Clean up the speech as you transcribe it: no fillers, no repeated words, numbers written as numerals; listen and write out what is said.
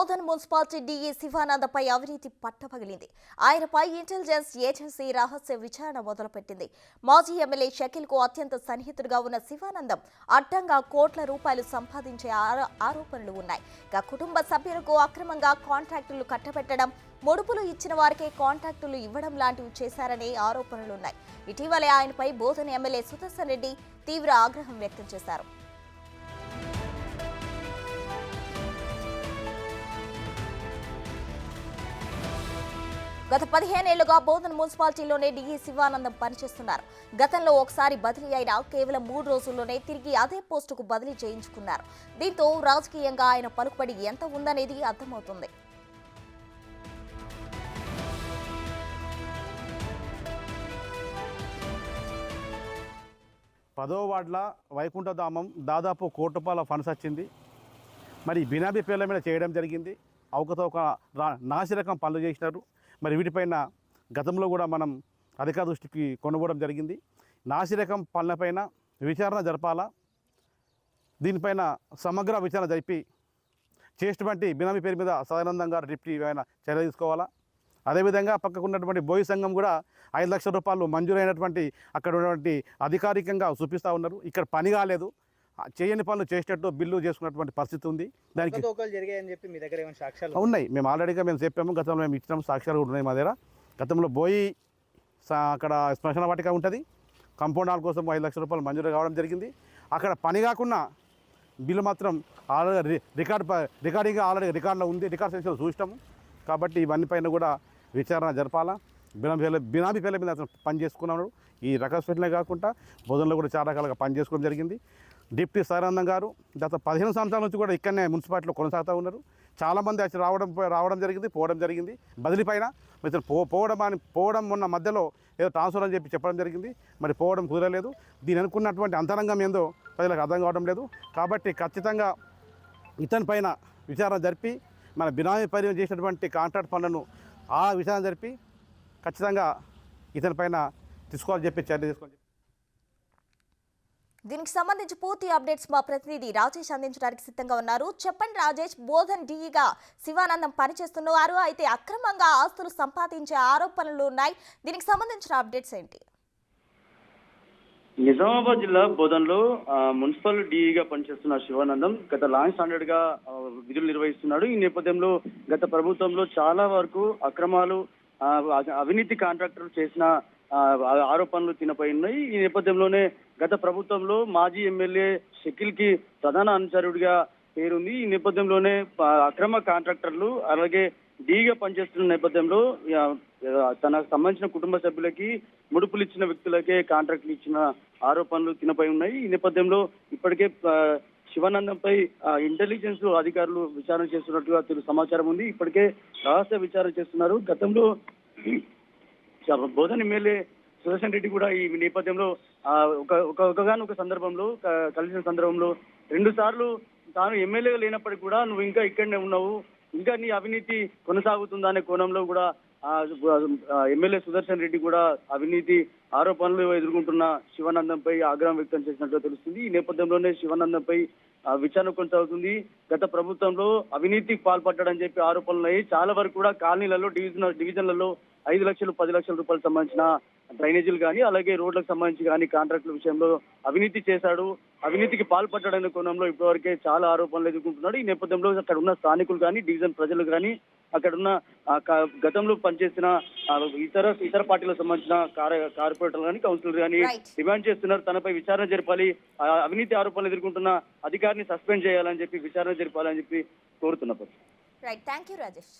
Bodhan municipality DE శివానందపై అవినీతి పట్టపగిలింది. ఆయనపై intelligence agency రహస్య విచారణ మొదలుపెట్టింది. మాజీ ఎమ్మెల్యే షకీల్ కు అత్యంత సన్నిహితుడిగా ఉన్న శివానందం అడ్డంగా కోట్ల రూపాయలు సంపాదించే ఆరోపణలు ఉన్నాయి. కుటుంబ సభ్యులకు అక్రమంగా కాంట్రాక్టులు కట్టబెట్టడం, ముడుపులు ఇచ్చిన వారికే కాంట్రాక్టులు ఇవ్వడం లాంటివి చేశారనే ఆరోపణలున్నాయి. ఇటీవలే ఆయనపై బోధన్ ఎమ్మెల్యే సుదర్శన్ రెడ్డి తీవ్ర ఆగ్రహం వ్యక్తం చేశారు. గత 15 ఏళ్లుగా బోధన్ మున్సిపాలిటీలోనే డీఈ శివానందం పనిచేస్తున్నారు. గతంలో ఒకసారి బదిలీ అయినా కేవలం 3 రోజుల్లోనే తిరిగి అదే పోస్టుకు బదిలీ చేయించుకున్నారు. దీంతో రాజకీయంగా ఆయన పలుకుబడి ఎంత ఉందనేది అర్థమవుతుంది. పదో వార్డుల వైకుంఠధామం దాదాపు ₹1 కోటి ఫండ్స్ వచ్చింది. మరి బినామీ పేర్ల మీద చేయడం జరిగింది. అవకతవక నాసిరకం పనులు చేసినారు. మరి వీటిపైన గతంలో కూడా మనం అధికార దృష్టికి కొనుగోవడం జరిగింది. నాసిరకం పనులపైన విచారణ జరపాలా, దీనిపైన సమగ్ర విచారణ జరిపి చేసినటువంటి బినామీ పేరు మీద సదానందంగా డిప్టీ ఏమైనా చర్య తీసుకోవాలా. అదేవిధంగా పక్కకు ఉన్నటువంటి బోయి సంఘం కూడా ₹5 లక్షల మంజూరైనటువంటి అక్కడ ఉన్నటువంటి అధికారికంగా చూపిస్తూ ఉన్నారు. ఇక్కడ పని కాలేదు, చేయని పనులు చేసినట్టు బిల్లు చేసుకున్నటువంటి పరిస్థితి ఉంది. దానికి ఉన్నాయి. మేము ఆల్రెడీగా చెప్పాము, గతంలో మేము ఇచ్చిన సాక్ష్యాలు కూడా ఉన్నాయి మా దగ్గర. గతంలో బోయి అక్కడ శ్మశాన వాటిక ఉంటుంది, కాంపౌండ్ హాల్ కోసం ₹5 లక్షల మంజూరు కావడం జరిగింది. అక్కడ పని కాకుండా బిల్లు మాత్రం ఆల్రెడీ రికార్డింగ్గా ఆల్రెడీ రికార్డులో ఉంది, రికార్డ్ సెన్షన్ చూసినాము. కాబట్టి ఇవన్నీ పైన కూడా విచారణ జరపాలా. బినామీ పేర్ల మీద అతను పని చేసుకున్నాడు. ఈ రకస్పెట్లే కాకుండా బోధనలో కూడా చాలా రకాలుగా పని చేసుకోవడం జరిగింది. డిప్టీ సదానందం గారు గత 15 సంవత్సరాల నుంచి కూడా ఇక్కడనే మున్సిపాలిటీలో కొనసాగుతూ ఉన్నారు. చాలామంది వచ్చి రావడం జరిగింది, పోవడం జరిగింది. బదిలీ పైన ఇతను పోవడం మొన్న మధ్యలో ఏదో ట్రాన్స్ఫర్ అని చెప్పడం జరిగింది. మరి పోవడం కుదరలేదు. దీని అనుకున్నటువంటి అంతరంగం ఏందో ప్రజలకు అర్థం కావడం లేదు. కాబట్టి ఖచ్చితంగా ఇతని పైన విచారణ జరిపి మన బినామీ పరిచయం చేసినటువంటి కాంట్రాక్ట్ పనులను ఆ విచారణ జరిపి ఖచ్చితంగా ఇతని పైన తీసుకోవాలని చెప్పి చర్య తీసుకోవాలి. దీనికి సంబంధించి పూర్తి అప్డేట్స్ మా ప్రతినిధి రాజేష్ అందించడానికి సిద్ధంగా ఉన్నారు. చెప్పండి రాజేష్, బోధన్ డీఈగా శివానందం పనిచేస్తున్నారు, అయితే అక్రమంగా ఆస్తులు సంపాదించే ఆరోపణలు ఉన్నాయి. దీనికి సంబంధించిన అప్డేట్స్ ఏంటి? నిజామాబాద్ జిల్లా బోధన్లో మున్సిపల్ డీఈగా పనిచేస్తున్న శివానందం గత లాంగ్ స్టాండర్డ్ గా విధులు నిర్వహిస్తున్నాడు. ఈ నేపథ్యంలో గత ప్రభుత్వంలో చాలా వరకు అక్రమాలు, అవినీతి కాంట్రాక్టర్లు చేసిన ఆరోపణలు తినపై ఉన్నాయి. ఈ నేపథ్యంలోనే గత ప్రభుత్వంలో మాజీ ఎమ్మెల్యే షకీల్ కి ప్రధాన అనుచరుడిగా పేరుంది. ఈ నేపథ్యంలోనే అక్రమ కాంట్రాక్టర్లు అలాగే డీగా పనిచేస్తున్న నేపథ్యంలో తనకు సంబంధించిన కుటుంబ సభ్యులకి ముడుపులు ఇచ్చిన వ్యక్తులకే కాంట్రాక్టులు ఇచ్చిన ఆరోపణలు తినపై ఉన్నాయి. ఈ నేపథ్యంలో ఇప్పటికే శివానందంపై ఇంటెలిజెన్స్ అధికారులు విచారణ చేస్తున్నట్టుగా సమాచారం ఉంది. ఇప్పటికే రహస్య విచారణ చేస్తున్నారు. గతంలో బోధన్ ఎమ్మెల్యే సుదర్శన్ రెడ్డి కూడా ఈ నేపథ్యంలో ఒకగానొక సందర్భంలో కలిసిన సందర్భంలో 2 సార్లు తాను ఎమ్మెల్యేగా లేనప్పటికీ కూడా నువ్వు ఇంకా ఇక్కడనే ఉన్నావు, ఇంకా నీ అవినీతి కొనసాగుతుందా అనే కోణంలో కూడా ఎమ్మెల్యే సుదర్శన్ రెడ్డి కూడా అవినీతి ఆరోపణలు ఎదుర్కొంటున్న శివానందంపై ఆగ్రహం వ్యక్తం చేసినట్టుగా తెలుస్తుంది. ఈ నేపథ్యంలోనే శివానందంపై విచారణ కొనసాగుతుంది. గత ప్రభుత్వంలో అవినీతికి పాల్పడ్డాడని చెప్పి ఆరోపణలు చాలా వరకు కూడా కాలనీలలో డివిజన్లలో 5 లక్షలు 10 లక్షల రూపాయలు సంబంధించిన డ్రైనేజీలు కానీ అలాగే రోడ్లకు సంబంధించి కానీ కాంట్రాక్టుల విషయంలో అవినీతి చేశాడు, అవినీతికి పాల్పడ్డాడనే కోణంలో ఇప్పటివరకే చాలా ఆరోపణలు ఎదుర్కొంటున్నాడు. ఈ నేపథ్యంలో అక్కడ ఉన్న స్థానికులు కానీ డివిజన్ ప్రజలు కానీ అక్కడ ఉన్న గతంలో పనిచేసిన ఇతర పార్టీలకు సంబంధించిన కార్పొరేటర్లు కానీ కౌన్సిలర్ కానీ డిమాండ్ చేస్తున్నారు, తనపై విచారణ జరపాలి, అవినీతి ఆరోపణలు ఎదుర్కొంటున్న అధికారిని సస్పెండ్ చేయాలని చెప్పి విచారణ జరపాలని చెప్పి కోరుతున్నారు. Right, thank you Rajesh.